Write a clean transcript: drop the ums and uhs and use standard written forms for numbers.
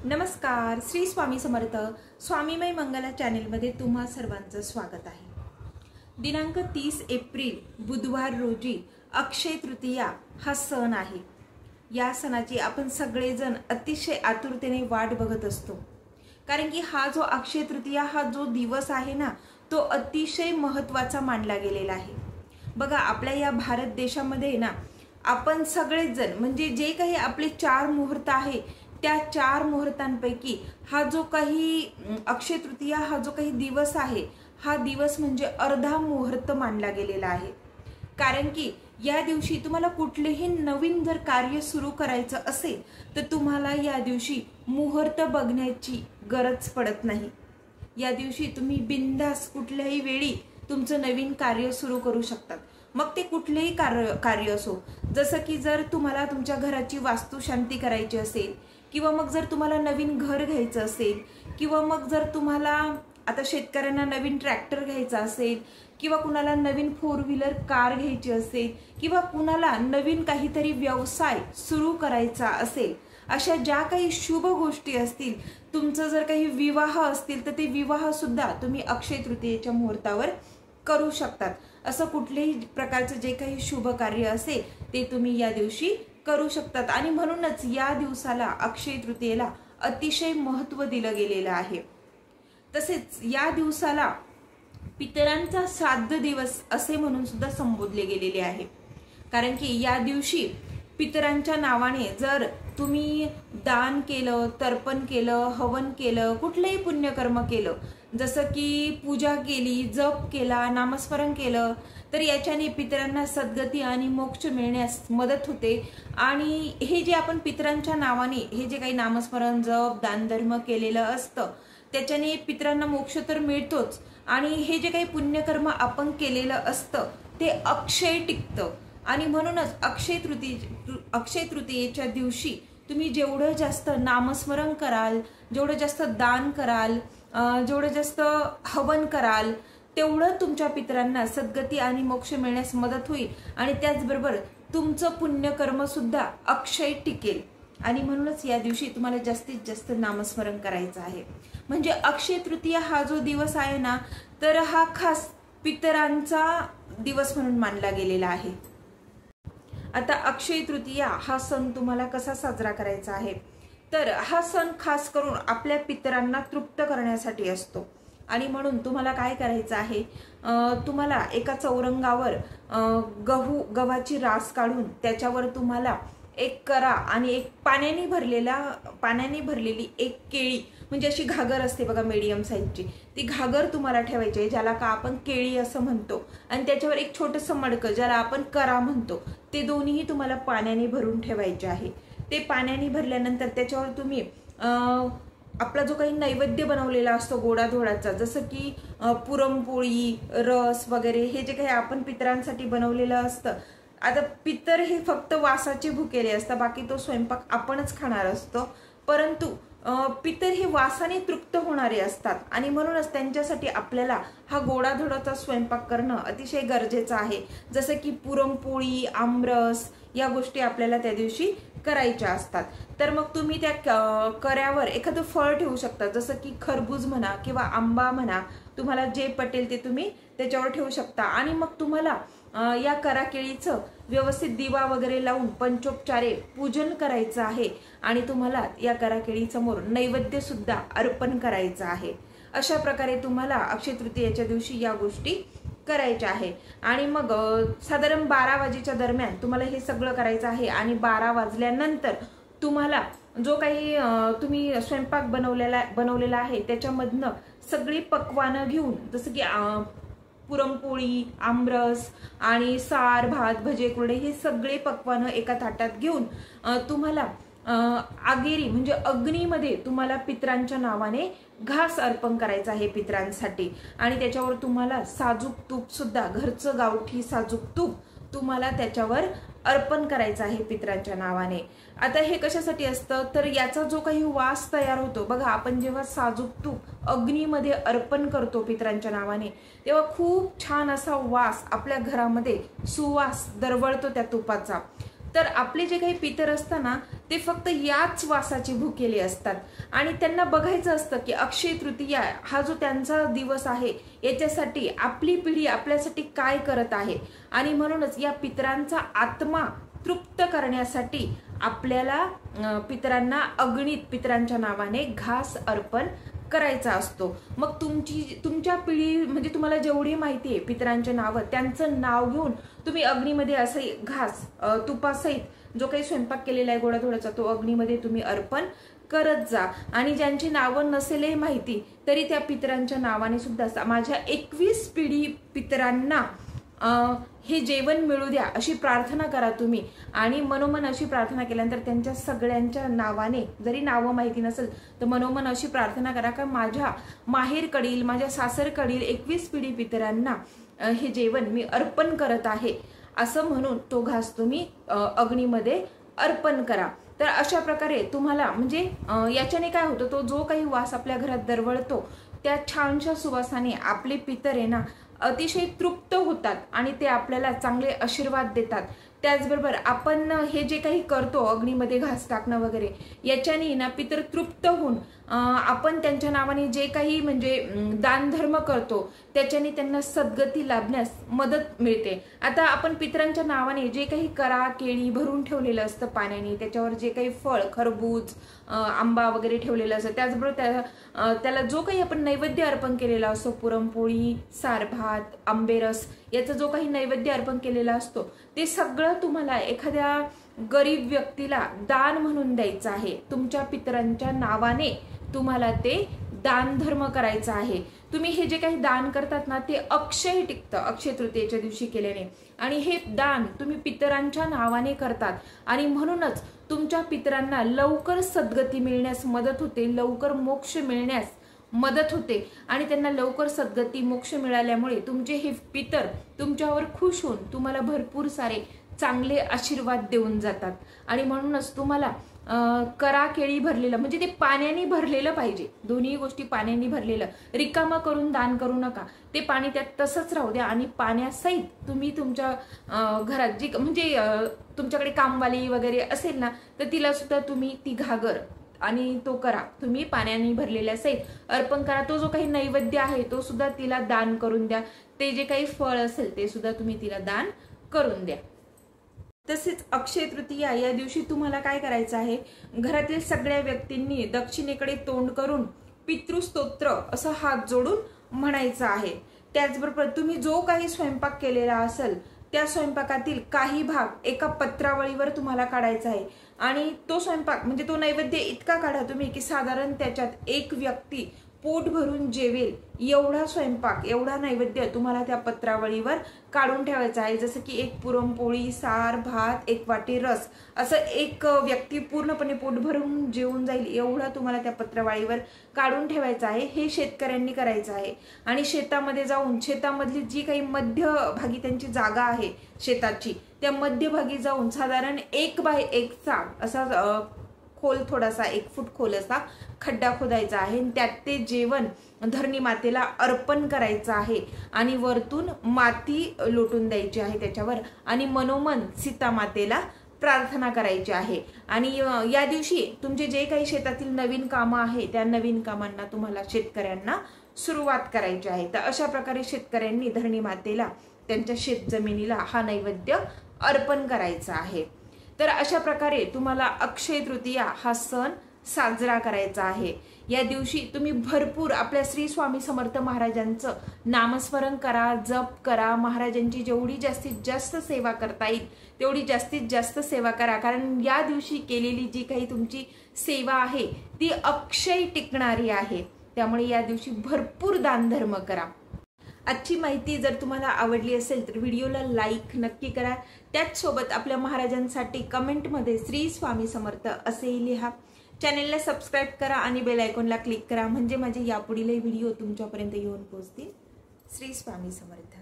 नमस्कार. श्री स्वामी समर्थ स्वामीमय मंगला चॅनेलमध्ये तुम्हा सर्वांचं स्वागत आहे. दिनांक 30 एप्रिल बुधवार रोजी अक्षय तृतीया हा सण आहे. या सणाची आपण सगळेजण अतिशय आतुरतेने वाट बघत असतो, कारण की हा जो अक्षय तृतीया हा जो दिवस आहे ना, तो अतिशय महत्त्वाचा मानला गेलेला आहे. बघा, आपल्या या भारत देशामध्ये ना आपण सगळेच जण म्हणजे जे काही आपले 4 मुहूर्त आहे त्या 4 मुहूर्तांपैकी हा जो काही अक्षय तृतीया हा जो काही दिवस आहे, हा दिवस म्हणजे अर्धा मुहूर्त मानला गेलेला आहे. कारण की या दिवशी तुम्हाला कुठलेही नवीन जर कार्य सुरू करायचं असेल तर तुम्हाला या दिवशी मुहूर्त बघण्याची गरज पडत नाही. या दिवशी तुम्ही बिनधास्त कुठल्याही वेळी तुमचं नवीन कार्य सुरू करू शकतात. मग ते कुठलेही कार्य असो, जसं की जर तुम्हाला तुमच्या घराची वास्तुशांती करायची असेल, किंवा मग जर तुम्हाला नवीन घर घ्यायचं असेल, किंवा मग जर तुम्हाला आता शेतकऱ्यांना नवीन ट्रॅक्टर घ्यायचा असेल, किंवा कुणाला नवीन 4 व्हीलर कार घ्यायची असेल, किंवा कुणाला नवीन काहीतरी व्यवसाय सुरू करायचा असेल, अशा ज्या काही शुभ गोष्टी असतील, तुमचं जर काही विवाह असतील तर ते विवाह सुद्धा तुम्ही अक्षय तृतीयेच्या मुहूर्तावर करू शकतात. असं कुठल्याही प्रकारचं जे काही शुभ कार्य असेल ते तुम्ही या दिवशी करू शकतात. आणि म्हणूनच या दिवसाला अक्षय तृतीयेला अतिशय महत्त्व दिलं गेलेलं आहे. तसेच या दिवसाला पितरांचा श्राद्ध दिवस असे म्हणून सुद्धा संबोधले गेलेले आहे. कारण की या दिवशी पितरांच्या नावाने जर तुम्ही दान केलं, तर्पण केलं, हवन केलं, कुठलंही पुण्यकर्म केलं, जसं की पूजा केली, जप केला, नामस्मरण केलं, तर याच्याने पितरांना सद्गती आणि मोक्ष मिळण्यास मदत होते. आणि हे जे आपण पितरांच्या नावाने हे जे काही नामस्मरण, जप, दानधर्म केलेलं असतं त्याच्याने पितरांना मोक्ष तर मिळतोच, आणि हे जे काही पुण्यकर्म आपण केलेलं असतं ते अक्षय टिकतं. आणि म्हणूनच अक्षय तृतीयेच्या दिवशी तुम्ही जेवढं जास्त नामस्मरण कराल, जेवढं जास्त दान कराल, जेवढं जास्त हवन कराल, तेवढं तुमच्या पितरांना सद्गती आणि मोक्ष मिळण्यास मदत होईल. आणि त्याचबरोबर तुमचं पुण्यकर्म सुद्धा अक्षय टिकेल. आणि म्हणूनच या दिवशी तुम्हाला जास्तीत जास्त नामस्मरण करायचं आहे. म्हणजे अक्षय तृतीया हा जो दिवस आहे ना, तर हा खास पितरांचा दिवस म्हणून मानला गेलेला आहे. आता अक्षय तृतीया हा सण तुम्हाला कसा साजरा करायचा आहे, तर हा सण खास करून आपल्या पितरांना तृप्त करण्यासाठी असतो. आणि म्हणून तुम्हाला काय करायचं आहे, तुम्हाला एका चौरंगावर गव्हाची रास काढून त्याच्यावर तुम्हाला एक करा आणि एक पाण्याने भरलेली एक केळी, म्हणजे अशी घागर असते बघा मीडियम साईजची, ती घागर तुम्हाला ठेवायची आहे, ज्याला का आपण केळी असं म्हणतो. आणि त्याच्यावर एक छोटंसं मडकं, ज्याला आपण करा म्हणतो, ते दोन्हीही तुम्हाला पाण्याने भरून ठेवायचे आहे. ते पाण्याने भरल्यानंतर त्याच्यावर तुम्ही आपला जो काही नैवेद्य बनवलेला असतो गोडाधोडाचा, जसं की पुरणपोळी, रस वगैरे, हे जे काही आपण पितरांसाठी बनवलेलं असतं. आता पितर हे फक्त वासाचे भुकेले असतात, बाकी तो स्वयंपाक आपणच खाणार असतो. परंतु पितर हे वासाने तृप्त होणारे असतात, आणि म्हणूनच त्यांच्यासाठी आपल्याला हा गोडाधोडाचा स्वयंपाक करणं अतिशय गरजेचं आहे. जसं की पुरणपोळी, आमरस या गोष्टी आपल्याला त्या दिवशी करायच्या असतात. तर मग तुम्ही त्या कर्यावर एखादं फळ ठेवू शकता, जसं की खरबूज म्हणा किंवा आंबा म्हणा, तुम्हाला जे पटेल ते तुम्ही त्याच्यावर ठेवू शकता. आणि मग तुम्हाला या करा केळीचं व्यवस्थित दिवा वगैरे लावून पंचोपचारे पूजन करायचं आहे. आणि तुम्हाला या करा केळीसमोर नैवेद्य सुद्धा अर्पण करायचं आहे. अशा प्रकारे तुम्हाला अक्षय तृतीयेच्या दिवशी या गोष्टी करायच्या आहे. आणि मग साधारण 12 वाजेच्या दरम्यान तुम्हाला हे सगळं करायचं आहे. आणि 12 वाजल्यानंतर तुम्हाला जो काही तुम्ही स्वयंपाक बनवलेला आहे त्याच्यामधनं सगळी पक्वानं घेऊन, जसं की पुरणपोळी, आमरस आणि सार, भात, भजे, कुरडे, हे सगळे पक्वानं एका ताटात घेऊन तुम्हाला आगेरी म्हणजे अग्नीमध्ये तुम्हाला पितरांच्या नावाने घास अर्पण करायचा आहे पितरांसाठी. आणि त्याच्यावर तुम्हाला साजूक तूप सुद्धा, घरचं गावठी साजूक तूप तुम्हाला त्याच्यावर अर्पण करायचं आहे पितरांच्या नावाने. आता हे कशासाठी असतं, तर याचा जो काही वास तयार होतो बघा, आपण जेव्हा साजूक तूप अग्नीमध्ये अर्पण करतो पितरांच्या नावाने, तेव्हा खूप छान असा वास आपल्या घरामध्ये सुवास दरवळतो त्या तुपाचा. तर आपले जे काही पितर असताना ते फक्त याच वासाची भुकेले असतात आणि त्यांना बघायचं असतं की अक्षय तृतीया हा जो त्यांचा दिवस आहे याच्यासाठी आपली पिढी आपल्यासाठी काय करत आहे। आणि म्हणूनच या पितरांचा आत्मा तृप्त करण्यासाठी आपल्याला पितरांना अगणित पितरांच्या नावाने घास अर्पण करायचा असतो। मग तुमच्या पिढी म्हणजे तुम्हाला जेवढी माहिती आहे पितरांचे नाव, त्यांचं नाव घेऊन तुम्ही अग्नीमध्ये असे घास तुपासहित जो काही स्वयंपाक केलेला आहे गोडाधोडाचा तो अग्नीमध्ये तुम्ही अर्पण करत जा। आणि ज्यांची नावं नसेलही माहिती तरी त्या पितरांच्या नावाने सुद्धा माझ्या 21 पिढी पितरांना हे जेवण मिळू द्या अशी प्रार्थना करा तुम्ही। आणि मनोमन अशी प्रार्थना केल्यानंतर त्यांच्या सगळ्यांच्या नावाने, जरी नावं माहिती नसेल तर मनोमन अशी प्रार्थना करा का माझ्या माहेरकडील माझ्या सासरकडील 21 पिढी पितरांना हे जेवण मी अर्पण करत आहे असं म्हणून तो घास तुम्ही अग्नीमध्ये अर्पण करा। तर अशा प्रकारे तुम्हाला म्हणजे याच्याने काय होतं, तो जो काही वास आपल्या घरात दरवळतो त्या छानशा सुवासाने आपले पितर आहे ना अतिशय तृप्त होतात आणि ते आपल्याला चांगले आशीर्वाद देतात। त्याचबरोबर आपण हे जे काही करतो अग्नीमध्ये घास टाकणं वगैरे याच्याने ना पितर तृप्त होऊन आपण त्यांच्या नावाने जे काही म्हणजे दानधर्म करतो त्याच्याने त्यांना सद्गती लाभण्यास मदत मिळते। आता आपण पितरांच्या नावाने जे काही करा केळी भरून ठेवलेलं असतं पाण्याने, त्याच्यावर जे काही फळ खरबूज आंबा वगैरे ठेवलेलं असतं, त्याचबरोबर त्याला जो काही आपण नैवेद्य अर्पण केलेला असतो पुरणपोळी सार भात आंबेरस याचा जो काही नैवेद्य अर्पण केलेला असतो ते सगळं तुम्हाला एखाद्या गरीब व्यक्तीला दान म्हणून द्यायचं आहे। तुमच्या पितरांच्या नावाने तुम्हाला ते दान धर्म करायचा आहे। तुम्ही हे जे काही दान करतात ना ते अक्षय टिकतं अक्षय तृतीयेच्या दिवशी केल्याने, आणि हे दान तुम्ही पितरांच्या नावाने करतात आणि म्हणूनच तुमच्या पितरांना लवकर सद्गती मिळण्यास मदत होते, लवकर मोक्ष मिळण्यास मदत होते आणि त्यांना लवकर सद्गती मोक्ष मिळाल्यामुळे तुमचे हे पितर तुमच्यावर खुश होऊन तुम्हाला भरपूर सारे चांगले आशीर्वाद देऊन जातात। आणि म्हणूनच तुम्हाला करा केळी भरलेलं म्हणजे ते पाण्याने भरलेलं पाहिजे, दोन्ही गोष्टी पाण्याने भरलेलं, रिकामा करून दान करू नका, ते पाणी त्यात तसंच राहू द्या आणि पाण्यासहित तुम्ही तुमच्या घरात जी म्हणजे तुमच्याकडे कामवाली वगैरे असेल ना तर तिला सुद्धा तुम्ही ती घागर आणि तो करा तुम्ही पाण्याने भरलेल्या सहित अर्पण करा। तो जो काही नैवेद्य आहे तो सुद्धा तिला दान करून द्या, ते जे काही फळ असेल ते सुद्धा तुम्ही तिला दान करून द्या। तसेच अक्षय तृतीया या दिवशी तुम्हाला काय करायचं आहे, घरातील सगळ्या व्यक्तींनी दक्षिणेकडे तोंड करून पितृस्तोत्र असं हात जोडून म्हणायचं आहे। त्याचबरोबर तुम्ही जो काही स्वयंपाक केलेला असेल त्या स्वयंपाकातील काही भाग एका पत्रावळीवर तुम्हाला काढायचा आहे आणि तो स्वयंपाक म्हणजे तो नैवेद्य इतका काढा तुम्ही की साधारण त्याच्यात एक व्यक्ती पोट भरून जेवेल एवढा स्वयंपाक एवढा नैवेद्य तुम्हाला त्या पत्रावळीवर काढून ठेवायचा आहे। जसं की एक पुरणपोळी सार भात एक वाटी रस असं एक व्यक्ती पूर्णपणे पोट भरून जेवून जाईल एवढा तुम्हाला त्या पत्रावळीवर काढून ठेवायचं आहे। हे शेतकऱ्यांनी करायचं आहे आणि शेतामध्ये जाऊन शेतामधली जी काही मध्यभागी त्यांची जागा आहे शेताची त्या मध्यभागी जाऊन साधारण 1 बाय 1चा असा खोल थोडासा 1 फूट खोल असा खड्डा खोदायचा आहे, त्यात ते जेवण धरणी मातेला अर्पण करायचं आहे आणि वरतून माती लोटून द्यायची आहे त्याच्यावर आणि मनोमन सीता मातेला प्रार्थना करायची आहे। आणि या दिवशी तुमचे जे काही शेतातील नवीन कामं आहे त्या नवीन कामांना तुम्हाला शेतकऱ्यांना सुरुवात करायची आहे। तर अशा प्रकारे शेतकऱ्यांनी धरणी मातेला त्यांच्या शेत जमिनीला हा नैवेद्य अर्पण करायचा आहे। तर अशा प्रकारे तुम्हाला अक्षय तृतीया हा सण साजरा करायचा आहे। या दिवशी तुम्ही भरपूर आपल्या श्री स्वामी समर्थ महाराजांचं नामस्मरण करा, जप करा, महाराजांची जेवढी जास्तीत जास्त सेवा करता येईल तेवढी जास्तीत जास्त सेवा करा, कारण या दिवशी केलेली जी काही तुमची सेवा आहे ती अक्षय टिकणारी आहे। त्यामुळे या दिवशी भरपूर दानधर्म करा। आजची माहिती जर तुम्हाला आवडली असेल तर व्हिडिओला लाईक नक्की करा, त्याचसोबत आपल्या महाराजांसाठी कमेंटमध्ये श्री स्वामी समर्थ असेही लिहा। चॅनेलला सबस्क्राईब करा आणि बेल आयकॉनला क्लिक करा म्हणजे माझे यापुढील व्हिडिओ तुमच्यापर्यंत येऊन पोहोचतील। श्री स्वामी समर्थ।